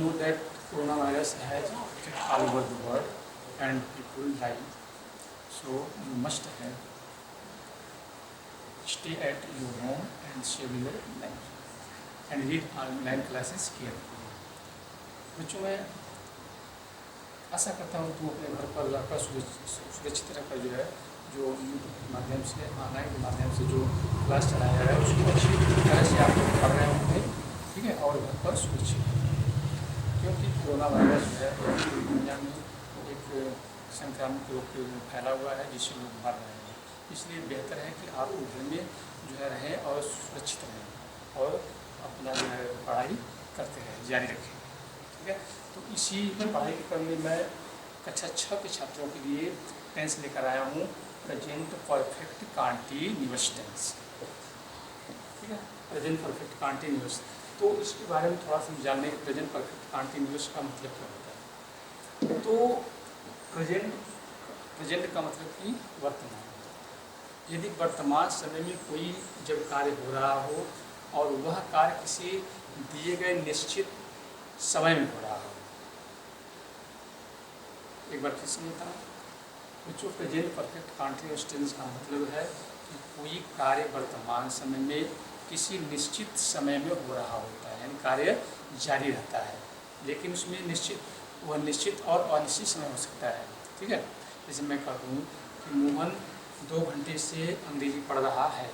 know that coronavirus has affected all over the world and people die. So you must have stay at your home and save your life and read online classes carefully. बच्चों मैं आशा करता हूँ तुम अपने घर पर रहकर सुरक्षित रहकर जो है जो यूट्यूब के माध्यम से ऑनलाइन के माध्यम से जो क्लास चलाया जा रहा है उसको अच्छी तरह से आप पढ़ रहे होंगे, ठीक है, और घर पर सुरक्षित, क्योंकि कोरोना वायरस जो है पूरी दुनिया में एक संक्रामक रोग फैला हुआ है जिससे लोग मर रहे हैं। इसलिए बेहतर है कि आप घर में जो है रहें और सुरक्षित रहें और अपना जो है पढ़ाई करते रहें, जारी रखें, ठीक है। तो इसी पढ़ाई के क्रम में मैं कक्षा 6 के छात्रों के लिए टेंस लेकर आया हूँ, प्रेजेंट परफेक्ट कॉन्टिन्यूअस टेंस, ठीक है, प्रेजेंट परफेक्ट कॉन्टिन्यूअस। तो इसके बारे में थोड़ा सा जान लें, प्रेजेंट परफेक्ट कॉन्टिन्यूअस का मतलब क्या होता है। तो प्रेजेंट का मतलब कि वर्तमान, यदि वर्तमान समय में कोई जब कार्य हो रहा हो और वह कार्य किसी दिए गए निश्चित समय में हो रहा हो। एक बार फिर समझता हूँ बच्चों, प्रेजेंट परफेक्ट कॉन्टिन्यूअस टेंस का मतलब है कि कोई कार्य वर्तमान समय में किसी निश्चित समय में हो रहा होता है, यानी कार्य जारी रहता है, लेकिन उसमें वह निश्चित और अनिश्चित समय हो सकता है, ठीक है। जैसे मैं कहूँ कि मोहन 2 घंटे से अंग्रेजी पढ़ रहा है,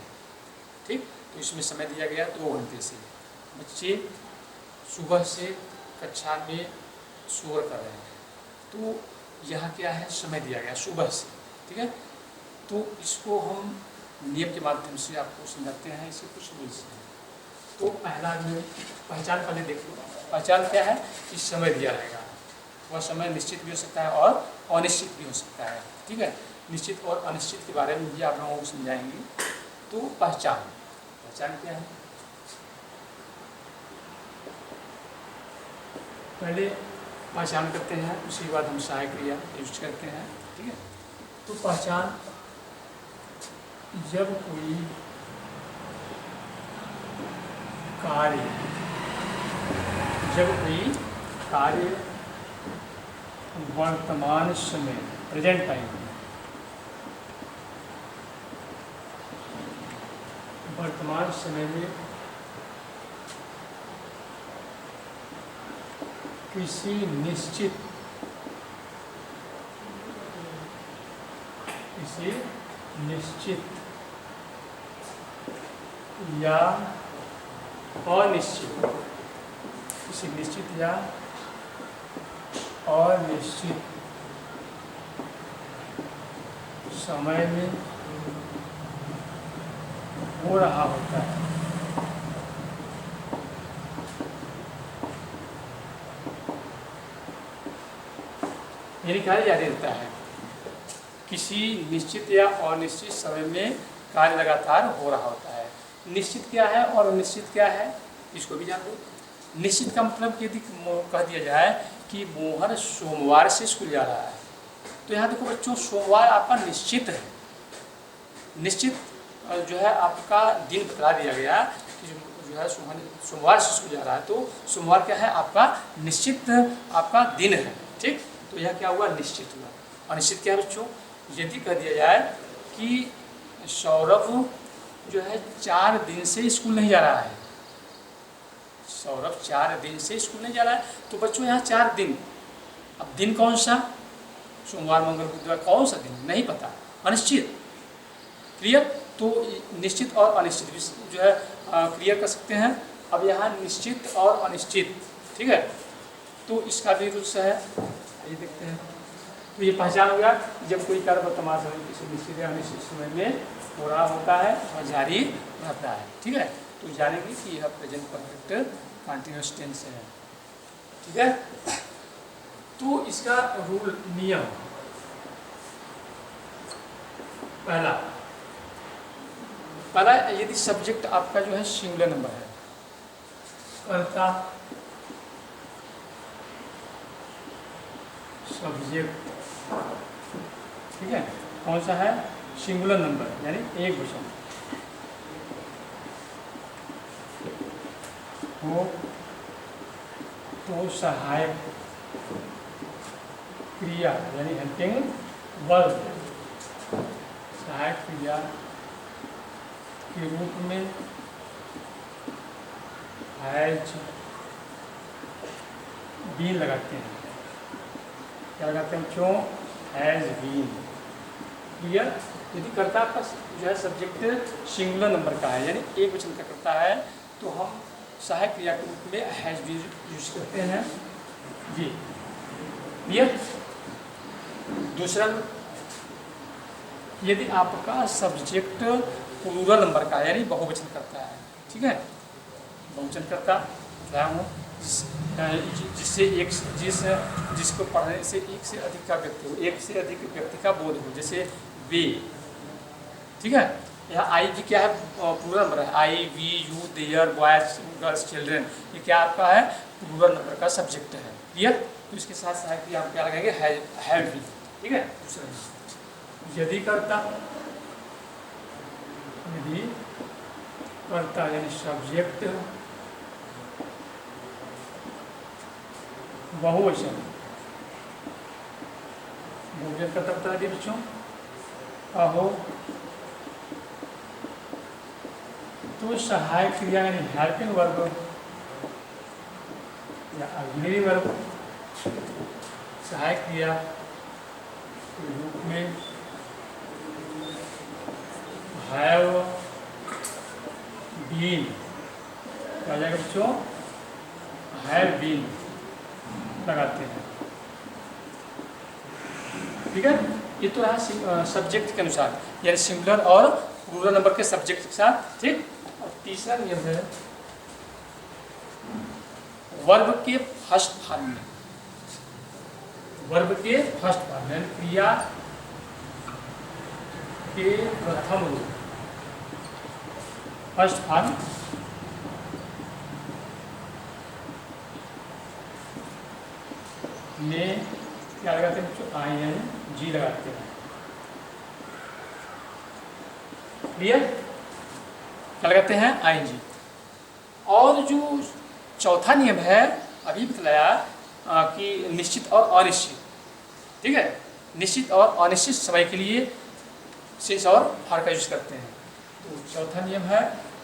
ठीक, तो इसमें समय दिया गया 2 घंटे से। बच्चे सुबह से कक्षा में शोर कर रहे हैं, तो यह क्या है, समय दिया गया सुबह से, ठीक है। तो इसको हम नियम के माध्यम से आपको समझाते हैं, इसे कुछ रूल्स हैं। तो पहला में पहचान पहले देख लो, पहचान क्या है कि समय दिया रहेगा, वह समय निश्चित भी हो सकता है और अनिश्चित भी हो सकता है, ठीक है। निश्चित और अनिश्चित के बारे में भी आप लोगों को समझाएंगे। तो पहचान क्या है, पहले पहचान करते हैं, उसके बाद हम सहायक क्रिया यूज करते हैं, ठीक है। तो पहचान, जब कोई कार्य वर्तमान समय प्रेजेंट टाइम में वर्तमान समय में किसी निश्चित या अनिश्चित, किसी निश्चित या अनिश्चित समय में हो रहा होता है, यानी कार्य जारी रहता है। किसी निश्चित या अनिश्चित समय में कार्य लगातार हो रहा होता है। निश्चित क्या है और अनिश्चित क्या है, इसको भी जान लो। निश्चित का मतलब यदि कह दिया जाए कि मोहन सोमवार से स्कूल जा रहा है, तो यहाँ देखो बच्चों, सोमवार आपका निश्चित है, निश्चित जो है आपका दिन बता दिया गया कि जो है सोमवार से स्कूल जा रहा है, तो सोमवार क्या है, आपका निश्चित आपका दिन है, ठीक। तो यह क्या हुआ, निश्चित हुआ। अनिश्चित क्या है बच्चों, यदि कह दिया जाए कि सौरभ जो है 4 दिन से स्कूल नहीं जा रहा है, सौरभ 4 दिन से स्कूल नहीं जा रहा है, तो बच्चों यहाँ 4 दिन, अब दिन कौन सा, सोमवार मंगल बुधवार, कौन सा दिन नहीं पता, अनिश्चित, क्लियर। तो निश्चित और अनिश्चित जो है क्लियर कर सकते हैं। अब यहाँ निश्चित और अनिश्चित, ठीक है, तो इसका भी रूल्स है, ये देखते हैं। तो ये पहचान हो गया, जब कोई कार्य वर्तमान समय किसी निश्चित या अनिश्चित समय में हो रहा होता है और जारी रहता है, ठीक है। तो जानेंगे कि यह प्रेजेंट परफेक्ट कॉन्टिन्यूअस टेंस है, ठीक है। तो इसका रूल, नियम, पहला यदि सब्जेक्ट आपका जो है सिंगुलर नंबर है, कर्ता सब्जेक्ट, ठीक है, कौन सा है, सिंगुलर नंबर यानी एक वचन हो, तो सहायक क्रिया यानी हेल्पिंग वर्ब सहायक क्रिया के रूप में हैज बीन लगाते हैं। क्या लगाते हैं बच्चों? Has been. क्लियर? यदि कर्ता का जो है सब्जेक्ट सिंगुलर नंबर का है यानी एक वचन का कर्ता है तो हम सहायक क्रिया के रूप में हैज बीन यूज करते हैं जी। क्लियर? दूसरा, यदि आपका सब्जेक्ट प्लूरल नंबर का है यानी बहुवचन करता है, ठीक है, बहुवचन करता रहा हूँ जिससे एक जिसको पढ़ने से एक से अधिक का व्यक्ति हो, एक से अधिक व्यक्ति का बोध हो, जैसे वे, ठीक है। यहाँ आई जी क्या है? प्लूरल नंबर है। I, we, you, their, boys, girls, children, ये क्या आपका है? प्लूरल नंबर का सब्जेक्ट है। क्लियर? तो इसके साथ सहायक क्रिया आप क्या लगाएंगे? हैव भी, ठीक है। दूसरा, यदि कर्ता यानी सब्जेक्ट बहुवचन, बहुवचन करता बता दिए बच्चों, हो तो सहायक क्रिया यानी हेल्पिंग वर्ब या ऑग्ज़िलरी वर्ब सहायक क्रिया के रूप में हैव बीन क्या जाएगा बच्चों? हैव बीन लगाते हैं, ठीक है। ये तो है सब्जेक्ट के अनुसार यानी सिंगुलर और प्लूरल नंबर के सब्जेक्ट के साथ, ठीक। और तीसरा नियम है वर्ब के फर्स्ट फॉर्म में, वर्ब के फर्स्ट फॉर्म यानी क्रिया के प्रथम रूप, फर्स्ट फॉर्म में क्या लगाते हैं? आई एन जी लगाते हैं। क्लियर? क्या लगाते हैं? I N G. और जो चौथा नियम है अभी बतलाया कि निश्चित और अनिश्चित, ठीक है। निश्चित और अनिश्चित समय के लिए सिंस और फॉर का यूज करते हैं। तो चौथा नियम है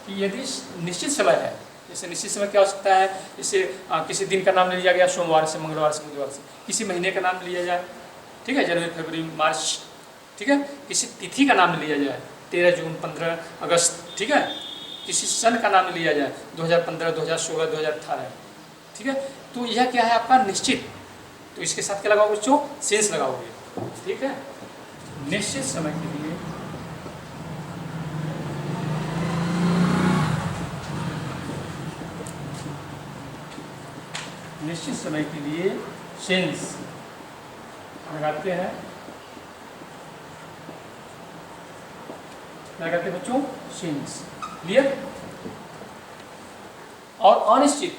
कि यदि निश्चित समय है, जैसे निश्चित समय क्या हो सकता है? जैसे किसी दिन का नाम ले लिया गया, सोमवार से, मंगलवार से, बुधवार से। किसी महीने का नाम लिया जाए, ठीक है, जनवरी, फरवरी, मार्च, ठीक है। किसी तिथि का नाम लिया जाए, 13 जून, 15 अगस्त, ठीक है। किसी सन का नाम लिया जाए, 2015, 2016, 2018, ठीक है। तो यह क्या है आपका? निश्चित। तो इसके साथ क्या लगाओगे बच्चों? सिंस लगाओगे, ठीक है। निश्चित समय के लिए निश्चित समय के लिए सिंस लगाते हैं। लगाते हैं बच्चों सिंस। क्लियर? और अनिश्चित,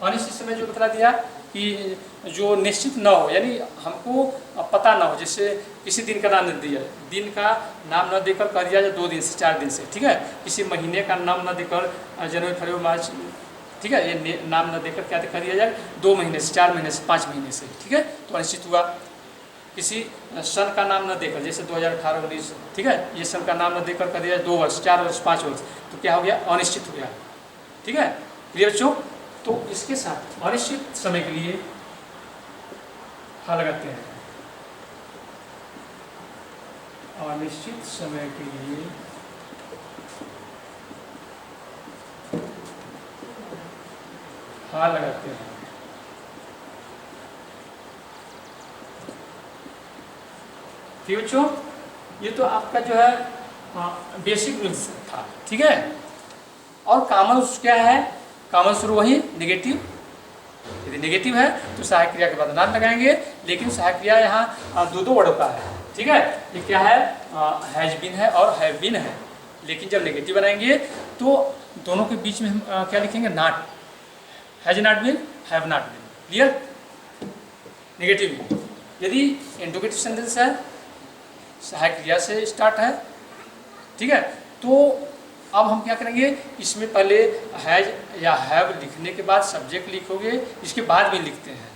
अनिश्चित समय जो बता दिया कि जो निश्चित न हो यानी हमको पता ना हो, जैसे किसी दिन का नाम नहीं दिया, दिन का नाम न देकर कह दिया जाए 2 दिन से, 4 दिन से, ठीक है। किसी महीने का नाम न देकर जनवरी, फरवरी, मार्च, ठीक है, ये नाम न देकर क्या कर दिया जाए? 2 महीने से, 4 महीने से, 5 महीने से, ठीक है। तो अनिश्चित हुआ। किसी सन का नाम न देकर, जैसे 2018, 19, ठीक है, ये सन का नाम न देकर कर दिया 2 वर्ष, 4 वर्ष, 5 वर्ष, तो क्या हो गया? अनिश्चित हो गया, ठीक है। क्लियर बच्चों? तो इसके साथ अनिश्चित समय के लिए हा लगाते हैं। अनिश्चित समय के लिए हा लगाते हैं। ठीक बच्चों, ये तो आपका जो है बेसिक रूल्स था, ठीक है। और कॉमन क्या है? कॉमन शुरू वही नेगेटिव। यदि नेगेटिव है तो सहायक क्रिया के बाद नाम लगाएंगे, लेकिन सहायक क्रिया यहाँ 2 वर्डों का है, ठीक है। ये क्या है? हैज बीन है और हैव बीन है। लेकिन जब नेगेटिव बनाएंगे तो दोनों के बीच में हम क्या लिखेंगे? Not. Has not been, have not been. Clear? Negative. यदि इंट्रोगेटिव सेंटेंस है, सहायक क्रिया से स्टार्ट है, ठीक है, तो अब हम क्या करेंगे, इसमें पहले हैज या हैव लिखने के बाद सब्जेक्ट लिखोगे, इसके बाद भी लिखते हैं,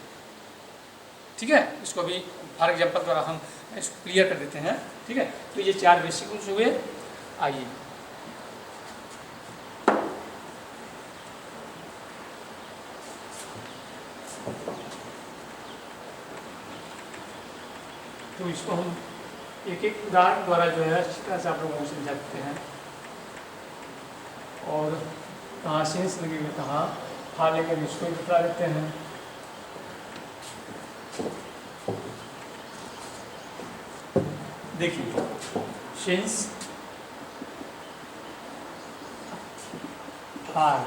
ठीक है। इसको भी फॉर एग्जाम्पल द्वारा हम इसको क्लियर कर देते हैं, ठीक है। तो ये 4 बेसिक रूल्स हुए। आइए तो इसको हम एक एक उदाहरण द्वारा जो है अच्छी तरह से आप लोगों को समझाते हैं, और कहाँ सेंस लगेगा कहाँ हाँ लेकर इसको भी बता देते हैं। देखिए सेंस हार,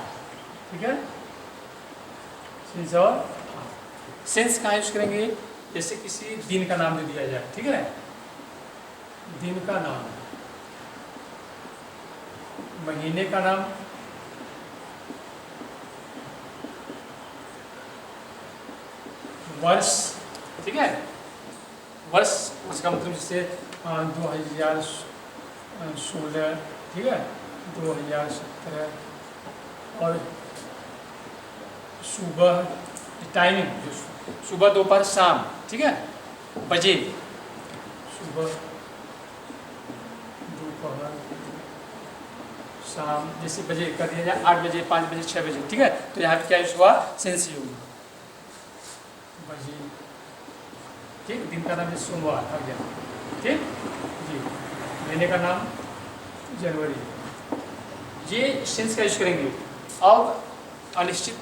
ठीक है, सेंस और सेंस कहाँ यूज करेंगे, जैसे किसी दिन का नाम दे दिया जाए, ठीक है, दिन का नाम, महीने का नाम, वर्ष, ठीक है, वर्ष उसका मतलब जैसे 2016, ठीक है, 2017, और सुबह टाइमिंग जो सुबह दोपहर शाम, ठीक है, बजे, सुबह दोपहर शाम, जैसे बजे कर दिया जाए 8 बजे 5 बजे 6 बजे, ठीक है। तो यहाँ पे क्या यूज हुआ, सेंस यूज बजे, ठीक। दिन का नाम है सोमवार, आ गया, ठीक जी। महीने का नाम जनवरी, ये सेंस का यूज करेंगे। अब अनिश्चित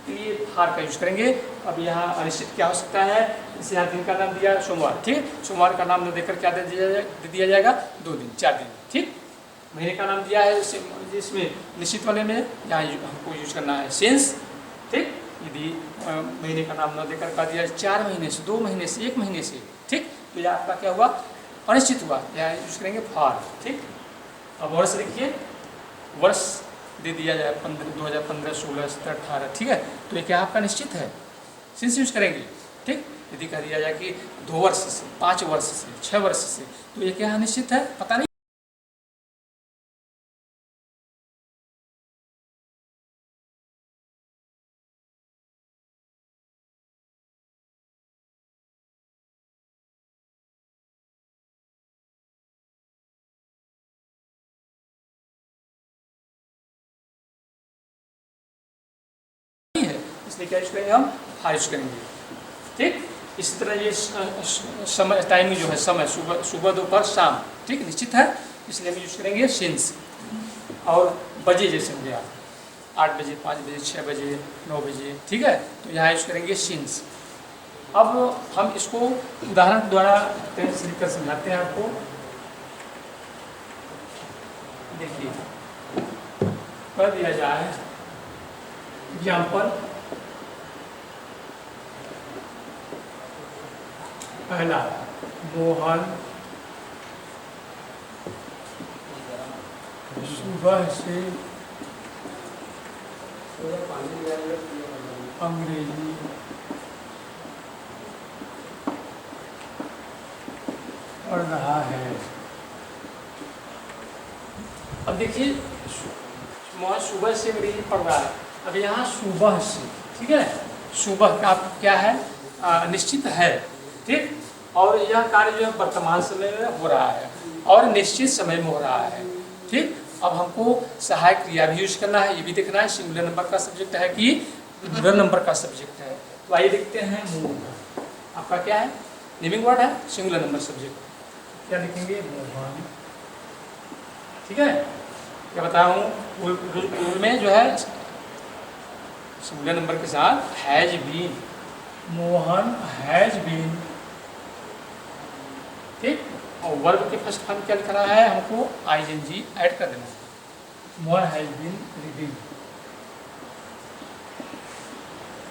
के लिए फार का यूज करेंगे। अब यहाँ अनिश्चित क्या हो सकता है, जैसे यहाँ दिन का नाम दिया सोमवार, ठीक, सोमवार का नाम न देकर क्या दे दिया जाएगा 2 दिन 4 दिन, ठीक। महीने का नाम दिया है जिसमें निश्चित वाले में यहाँ हमको यूज करना है सेंस, ठीक। यदि महीने का नाम न देकर का दिया 4 महीने से 2 महीने से 1 महीने से, ठीक, तो यह आपका क्या हुआ, अनिश्चित हुआ, यहाँ यूज करेंगे फार, ठीक। अब वर्ष लिखिए, वर्ष दे दिया जाए 2015 16 17 18, ठीक है। तो ये क्या आपका निश्चित है, सेंस यूज करेंगे, ठीक। यदि कह दिया जाए कि 2 वर्ष से 5 वर्ष से 6 वर्ष से, तो ये क्या निश्चित है, पता नहीं। इसलिए क्या यूज करेंगे, हम फार यूज करेंगे, ठीक। इसी तरह ये समय टाइमिंग जो है, समय सुबह दोपहर शाम, ठीक, निश्चित है, इसलिए हम यूज करेंगे सेंस। और बजे जैसे हो गया 8 बजे 5 बजे 6 बजे 9 बजे, ठीक है, तो यहाँ यूज करेंगे सेंस। अब हम इसको उदाहरण द्वारा लिखकर समझाते हैं आपको। देखिए कर दिया जाए एग्जाम्पल, पहला मोहन सुबह से अंग्रेजी पढ़ रहा है। अब देखिए मोहन सुबह से अंग्रेजी पढ़ रहा है। अब यहाँ सुबह से, ठीक है, सुबह का क्या है, निश्चित है, ठीक। और यह कार्य जो है वर्तमान समय में हो रहा है और निश्चित समय में हो रहा है, ठीक। अब हमको सहायक क्रिया भी यूज करना है, ये भी देखना है सिंगुलर नंबर का सब्जेक्ट है कि प्लूरल नंबर का सब्जेक्ट है। तो आइए देखते हैं, मोहन आपका क्या है, नेमिंग वर्ड है, सिंगुलर नंबर सब्जेक्ट, क्या लिखेंगे, मोहन, ठीक है। क्या बताया हूँ, रूल में जो है सिंगुलर नंबर के साथ has been, Mohan has been, ठीक। और वर्ब के फर्स्ट फॉर्म क्या लिखना है, हमको आईएनजी ऐड कर देना है, मोहन हैज बीन रीडिंग।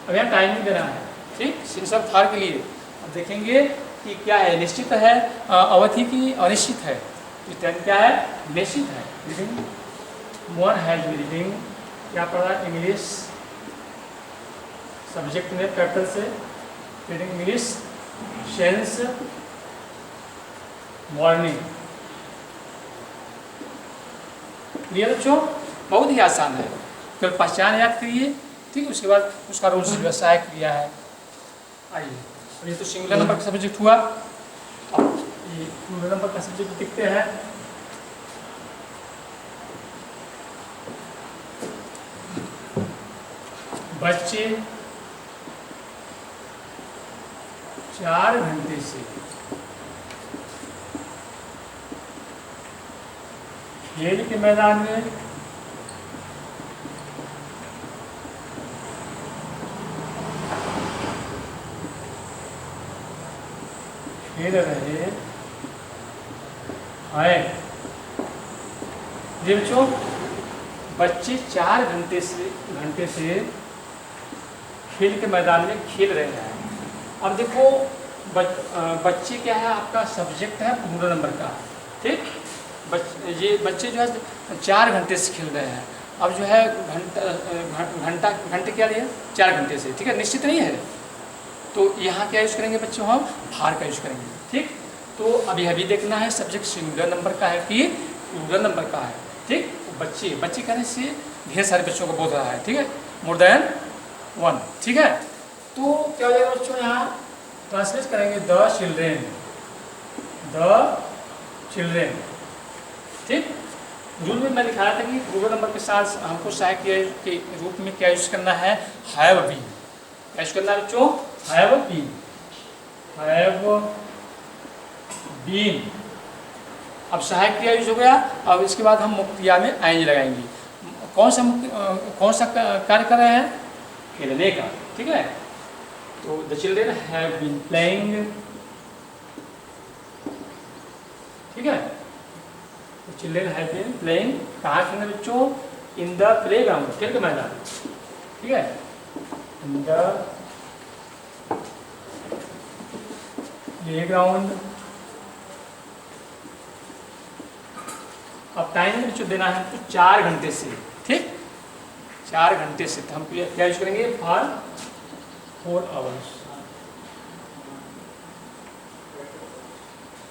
अब यहाँ टाइमिंग देना है, ठीक, सिंसर फार के लिए। अब देखेंगे कि क्या है, निश्चित है अवधि की अनिश्चित है, तो टाइम क्या है, निश्चित है, reading. Mohan has been reading, क्या पढ़ा, इंग्लिश, सब्जेक्ट में कैपिटल से, reading English, since morning, clear बच्चों? बहुत ही आसान है, केवल पहचान याद करिए, ठीक। उसके बाद उसका रूल्स जो है सहायक क्रिया है। आइए, ये तो सिंगुलर नंबर का सब्जेक्ट हुआ। ये प्लूरल नंबर का सब्जेक्ट दिखते हैं। बच्चे 4 घंटे से खेल के मैदान में खेल रहे हैं। ये बच्चों, बच्चे 4 घंटे से खेल के मैदान में खेल रहे हैं। अब देखो, बच्चे क्या है, आपका सब्जेक्ट है प्लूरल नंबर का, ठीक। ये बच्चे जो है 4 घंटे से खेल रहे हैं। अब जो है घंटे क्या लिए, 4 घंटे से, ठीक है, निश्चित नहीं है। तो यहाँ क्या यूज करेंगे बच्चों, हम भार का यूज करेंगे, ठीक। तो अभी देखना है सब्जेक्ट सिंगुलर नंबर का है कि प्लूरल नंबर का है, ठीक। बच्चे कहने से ढेर सारे बच्चों को बोल रहा है, ठीक है, मोर देन 1, ठीक है। तो क्या हो जाएगा बच्चों, यहाँ ट्रांसलेट करेंगे द चिल्ड्रेन, ठीक। रूल में मैं दिखाया था कि प्लूरल नंबर के साथ हमको सहायक के रूप में क्या यूज करना है, हैव बीन। क्या यूज करना है बच्चों, हैव बीन। अब सहायक क्रिया यूज हो गया। अब इसके बाद हम मुख्य क्रिया में आएंज लगाएंगे। कौन सा कार्य कर रहे हैं, खेलने का, ठीक है। तो the children have been playing, ठीक है। चिल्ड्रेन हैव बीन प्लेइंग, कहाँ खेलना बच्चों, इन द प्लेग्राउंड, खेल के मैदान, ठीक है, इन द प्लेग्राउंड। अब टाइम बच्चों देना है तो 4 घंटे से, ठीक, 4 घंटे से। तो हम क्या यूज करेंगे, फॉर 4 आवर्स,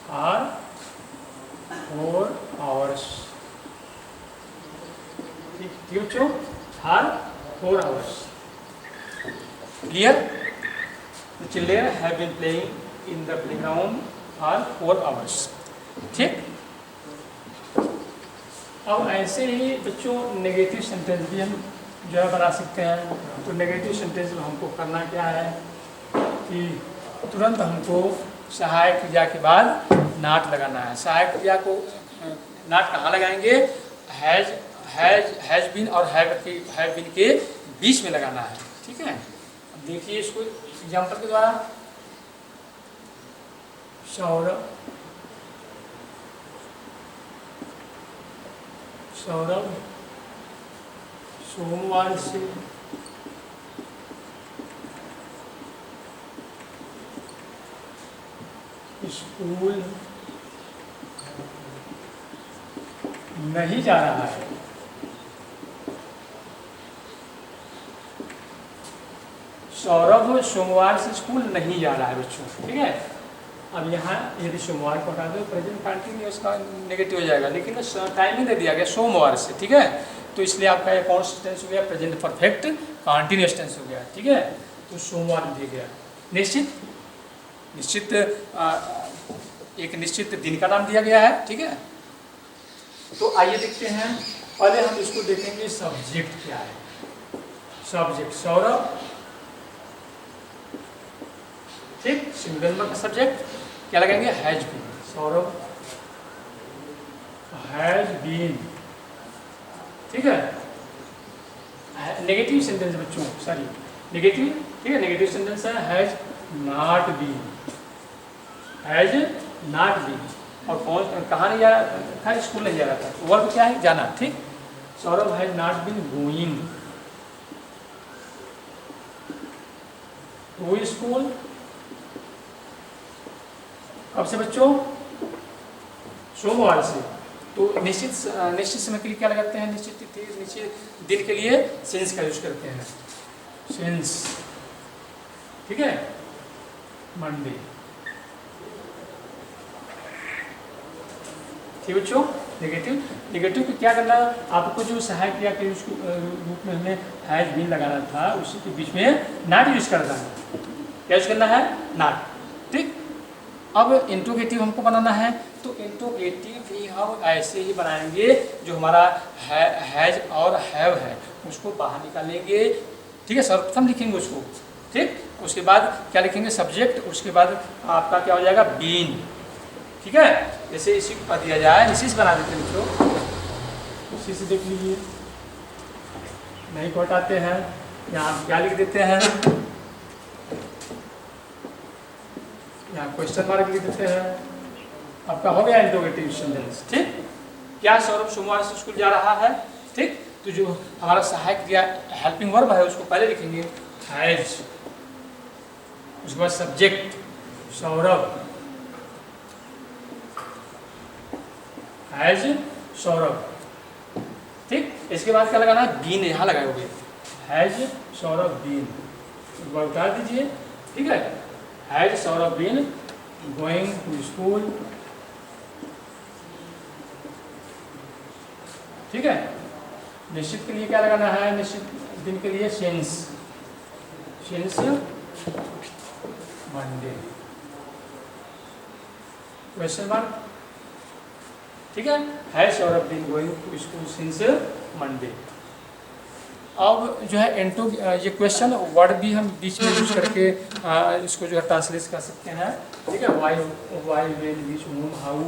फॉर 4 आवर्स, ठीक बच्चों, for 4 hours. Clear? The children have been playing in the playground for 4 hours, ठीक। अब ऐसे ही बच्चों नेगेटिव सेंटेंस भी हम जो है बना सकते हैं। तो नेगेटिव सेंटेंस में हमको करना क्या है कि तुरंत हमको सहायक क्रिया के बाद नाट लगाना है। सहायक क्रिया को नाट कहाँ लगाएंगे, हैज बीन और हैव बीन के बीच में लगाना है, ठीक है। अब देखिए इसको एग्जाम्पल के द्वारा, सौरभ सोमवार से स्कूल नहीं जा रहा है। सौरभ सोमवार से स्कूल नहीं जा रहा है बच्चों, ठीक है। अब यहाँ यदि सोमवार को हटा दो, प्रेजेंट कंटिन्यूअस का नेगेटिव हो जाएगा, लेकिन टाइमिंग दे दिया गया सोमवार से, ठीक है। तो इसलिए आपका ये कौन सा टेंस हो गया, प्रेजेंट परफेक्ट कंटिन्यूअस टेंस हो गया, ठीक है। तो सोमवार दिया गया, निश्चित एक निश्चित दिन का नाम दिया गया है, ठीक है। तो आइए देखते हैं, पहले हम इसको देखेंगे सब्जेक्ट क्या है। सब्जेक्ट सौरभ, ठीक, सिंगल नंबर का सब्जेक्ट क्या लगाएंगे, has been. Saurabh has been, ठीक है। नेगेटिव सेंटेंस बच्चों, सॉरी नेगेटिव, ठीक है, नेगेटिव सेंटेंस है has not been, has not been. और कहाँ नहीं जा रहा था, स्कूल नहीं जा रहा था, वर्ब क्या है, जाना, ठीक। Saurabh has not been going to school. अब से बच्चों सोमवार से, तो निश्चित समय के लिए क्या लगाते हैं, निश्चित दिन के लिए सिंस का यूज करते हैं, सिंस, ठीक है, मंडे, ठीक बच्चों। नेगेटिव। नेगेटिव को क्या करना, आपको जो सहायक क्रिया के रूप में हमें हैज बीन लगाना था, उसी के बीच में नॉट यूज करना है। क्या यूज करना है? नॉट। ठीक। अब इंट्रोगेटिव हमको बनाना है, तो इंट्रोगेटिव भी हम ऐसे ही बनाएंगे, जो हमारा हैज और हैव है उसको बाहर निकालेंगे। ठीक है, सर्वप्रथम लिखेंगे उसको। ठीक, उसके बाद क्या लिखेंगे? सब्जेक्ट। उसके बाद आपका क्या हो जाएगा? बीन। ठीक है, जैसे इसी को पढ़ दिया जाए, इसी से बना देते हैं बच्चों, इसी से देख लीजिए। नहीं को हटाते हैं, यहाँ क्या लिख देते हैं, यहाँ क्वेश्चन मार्क लिख देते हैं। आपका हो गया इंट्रोगेटिव सेंटेंस। ठीक, क्या सौरभ सोमवार से स्कूल जा रहा है? ठीक, तो जो हमारा सहायक क्रिया हेल्पिंग वर्ब है उसको पहले लिखेंगे हैज, उसके बाद सब्जेक्ट सौरभ, हैज सौरभ। ठीक, इसके बाद क्या लगाना है? बीन यहाँ लगाए हुए, हैज सौरभ बीन, एक बार उतार दीजिए। ठीक है, has Saurabh been going to school. ठीक है, निश्चित के लिए क्या लगाना है? निश्चित दिन के लिए सिंस मंडे, क्वेश्चन मार्क। ठीक है Saurabh been going to school since Monday. अब जो है इंटू ये क्वेश्चन वर्ड भी हम बीच में यूज करके इसको जो है ट्रांसलेट कर सकते हैं। ठीक है, why when beach home how,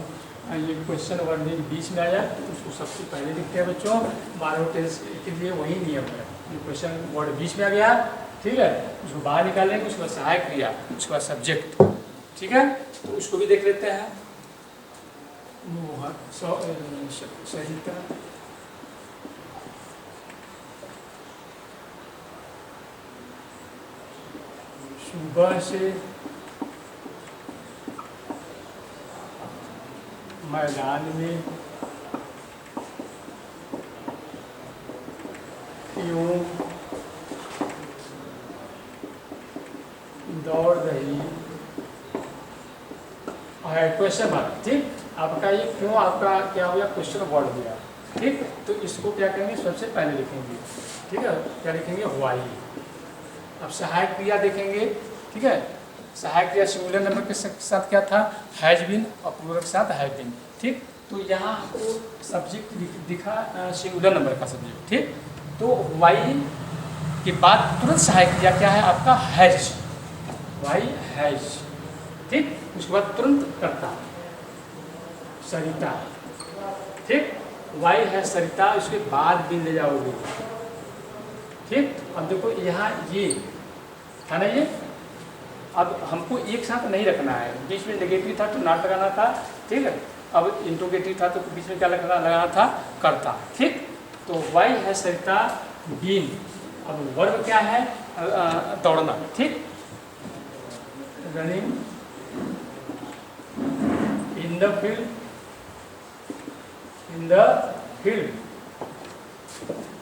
ये क्वेश्चन वर्ड भी बीच में आया तो उसको सबसे पहले लिखते हैं बच्चों। मानव टेंस के लिए वही नियम है, ये क्वेश्चन वर्ड बीच में आ गया। ठीक है, उसको बाहर निकालेंगे, उसके बाद सहायक क्रिया, उसके बाद सब्जेक्ट। ठीक है, तो उसको भी देख लेते हैं। सरिता सुबह से मैदान में क्यों दौड़ रही है? Question mark. ठीक, आपका ये क्यों आपका क्या हो गया? क्वेश्चन वर्ड दिया। ठीक, तो इसको क्या करेंगे? सबसे पहले लिखेंगे। ठीक है, क्या लिखेंगे? व्हाई। अब सहायक क्रिया देखेंगे। ठीक है, सहायक क्रिया सिंगुलर नंबर के साथ क्या था? हैज बीन, और प्लूरल के साथ हैव बीन। ठीक, तो यहाँ आपको सब्जेक्ट दिखा सिंगुलर नंबर का सब्जेक्ट। ठीक, तो व्हाई के बाद तुरंत सहायक क्रिया क्या है आपका? Has, why has. ठीक, उसके बाद तुरंत करता सरिता। ठीक, वाई है सरिता, उसके बाद भी ले जाओगे। ठीक, अब देखो यहाँ ये था ना, ये अब हमको एक साथ नहीं रखना है, बीच में नेगेटिव था तो नॉट लगाना था। ठीक है, अब इंट्रोगेटिव था तो बीच में क्या लगाना था? करता। ठीक, तो वाई है सरिता बीन, अब वर्ब क्या है? दौड़ना। ठीक, running in the field, in the field.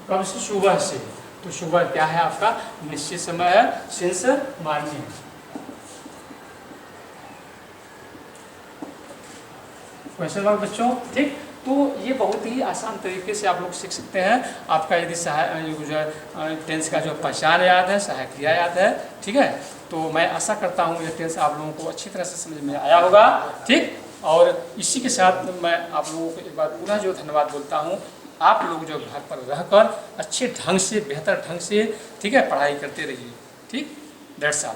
कब से? सुबह से। तो सुबह क्या है आपका? निश्चित समय है, सिंस मॉर्निंग। क्वेश्चन मार्क बच्चों। ठीक, तो ये बहुत ही आसान तरीके से आप लोग सीख सकते हैं। आपका यदि जो है टेंस का जो पहचान याद है, सहायक क्रिया याद है। ठीक है, तो मैं आशा करता हूँ ये टेंस आप लोगों को अच्छी तरह से समझ में आया होगा। ठीक, और इसी के साथ मैं आप लोगों को एक बार पुनः जो धन्यवाद बोलता हूँ। आप लोग जो घर पर रहकर अच्छे ढंग से, बेहतर ढंग से, ठीक है, पढ़ाई करते रहिए। ठीक, दैट्स ऑल।